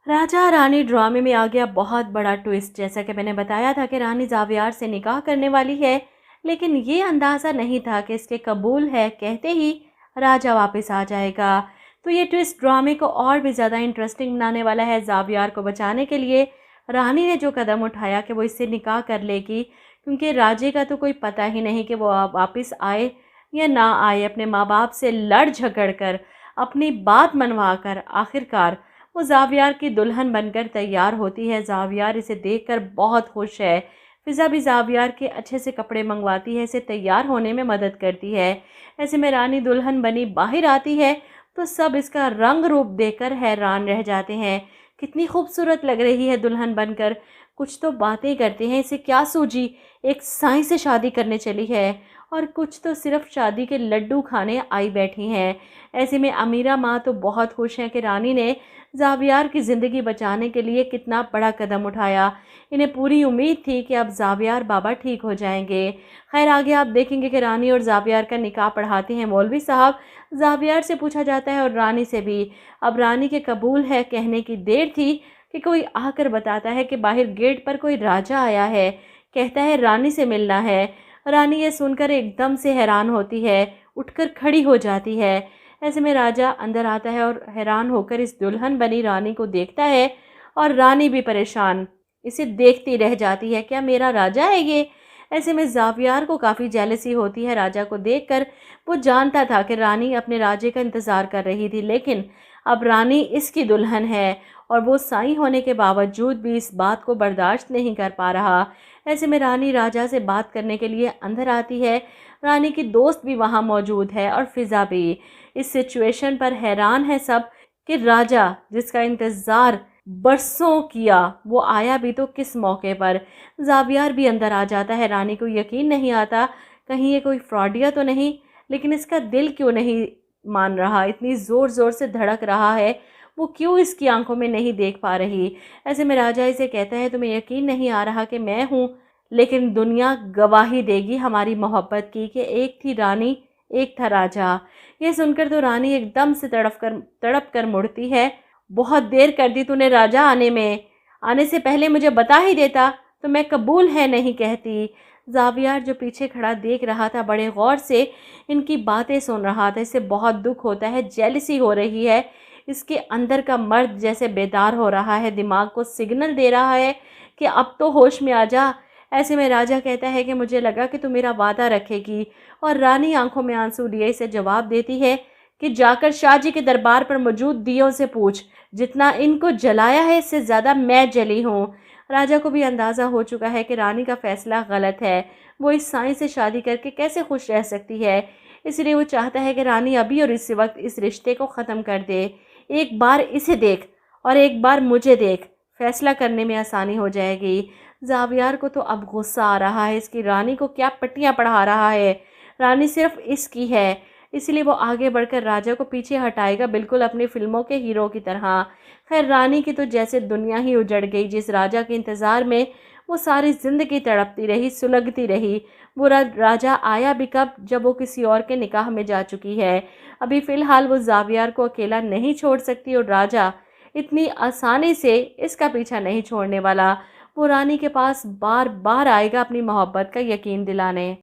राजा रानी ड्रामे में आ गया बहुत बड़ा ट्विस्ट। जैसा कि मैंने बताया था कि रानी ज़ावियार से निकाह करने वाली है, लेकिन ये अंदाज़ा नहीं था कि इसके कबूल है कहते ही राजा वापस आ जाएगा। तो ये ट्विस्ट ड्रामे को और भी ज़्यादा इंटरेस्टिंग बनाने वाला है। ज़ावियार को बचाने के लिए रानी ने जो कदम उठाया कि वो इससे निकाह कर लेगी, क्योंकि राजे का तो कोई पता ही नहीं कि वो वापस आए या ना आए। अपने माँ बाप से लड़ झगड़ कर, अपनी बात मनवा कर आखिरकार वो ज़ावियार की दुल्हन बनकर तैयार होती है। ज़ावियार इसे देखकर बहुत खुश है। फ़िज़ा भी ज़ावियार के अच्छे से कपड़े मंगवाती है, इसे तैयार होने में मदद करती है। ऐसे में रानी दुल्हन बनी बाहर आती है तो सब इसका रंग रूप देखकर हैरान रह जाते हैं। कितनी खूबसूरत लग रही है दुल्हन बनकर। कुछ तो बातें करते हैं, इसे क्या सूझी, एक साईं से शादी करने चली है और कुछ तो सिर्फ शादी के लड्डू खाने आई बैठी हैं। ऐसे में अमीरा माँ तो बहुत खुश हैं कि रानी ने ज़ावियार की ज़िंदगी बचाने के लिए कितना बड़ा कदम उठाया। इन्हें पूरी उम्मीद थी कि अब ज़ावियार बाबा ठीक हो जाएंगे। खैर आगे आप देखेंगे कि रानी और ज़ावियार का निकाह पढ़ाते हैं मौलवी साहब। ज़ावियार से पूछा जाता है और रानी से भी। अब रानी के कबूल है कहने की देर थी कि कोई आकर बताता है कि बाहर गेट पर कोई राजा आया है, कहता है रानी से मिलना है। रानी ये सुनकर एकदम से हैरान होती है, उठकर खड़ी हो जाती है। ऐसे में राजा अंदर आता है और हैरान होकर इस दुल्हन बनी रानी को देखता है और रानी भी परेशान इसे देखती रह जाती है। क्या मेरा राजा है ये? ऐसे में ज़ावियार को काफ़ी जेलसी होती है राजा को देखकर। वो जानता था कि रानी अपने राजे का इंतज़ार कर रही थी, लेकिन अब रानी इसकी दुल्हन है और वो साईं होने के बावजूद भी इस बात को बर्दाश्त नहीं कर पा रहा। ऐसे में रानी राजा से बात करने के लिए अंदर आती है। रानी की दोस्त भी वहाँ मौजूद है और फ़िज़ा भी। इस सिचुएशन पर हैरान है सब कि राजा जिसका इंतज़ार बरसों किया वो आया भी तो किस मौके पर। ज़ावियार भी अंदर आ जाता है। रानी को यकीन नहीं आता कहीं ये कोई फ्रॉडिया तो नहीं, लेकिन इसका दिल क्यों नहीं मान रहा, इतनी ज़ोर ज़ोर से धड़क रहा है, वो क्यों इसकी आंखों में नहीं देख पा रही। ऐसे में राजा इसे कहता है तुम्हें यकीन नहीं आ रहा कि मैं हूँ, लेकिन दुनिया गवाही देगी हमारी मोहब्बत की कि एक थी रानी एक था राजा। ये सुनकर तो रानी एकदम से तड़प कर मुड़ती है। बहुत देर कर दी तूने राजा आने में, आने से पहले मुझे बता ही देता तो मैं कबूल है नहीं कहती। ज़ावियार जो पीछे खड़ा देख रहा था बड़े गौर से इनकी बातें सुन रहा था। इसे बहुत दुख होता है, जेलसी हो रही है। इसके अंदर का मर्द जैसे बेदार हो रहा है, दिमाग को सिग्नल दे रहा है कि अब तो होश में आ जा। ऐसे में राजा कहता है कि मुझे लगा कि तू मेरा वादा रखेगी, और रानी आंखों में आंसू लिए इसे जवाब देती है कि जाकर शाहजी के दरबार पर मौजूद दियों से पूछ, जितना इनको जलाया है इससे ज़्यादा मैं जली हूँ। राजा को भी अंदाज़ा हो चुका है कि रानी का फ़ैसला गलत है। वो इस साईं से शादी करके कैसे खुश रह सकती है, इसलिए वो चाहता है कि रानी अभी और इसी वक्त इस रिश्ते को ख़त्म कर दे। एक बार इसे देख और एक बार मुझे देख, फैसला करने में आसानी हो जाएगी। ज़ावियार को तो अब गुस्सा आ रहा है, इसकी रानी को क्या पट्टियाँ पढ़ा रहा है। रानी सिर्फ इसकी है, इसलिए वो आगे बढ़कर राजा को पीछे हटाएगा, बिल्कुल अपनी फिल्मों के हीरो की तरह। खैर रानी की तो जैसे दुनिया ही उजड़ गई। जिस राजा के इंतज़ार में वो सारी ज़िंदगी तड़पती रही, सुलगती रही, वो राजा आया भी कब, जब वो किसी और के निकाह में जा चुकी है। अभी फ़िलहाल वो ज़ावियार को अकेला नहीं छोड़ सकती और राजा इतनी आसानी से इसका पीछा नहीं छोड़ने वाला। वो रानी के पास बार बार आएगा अपनी मोहब्बत का यकीन दिलाने।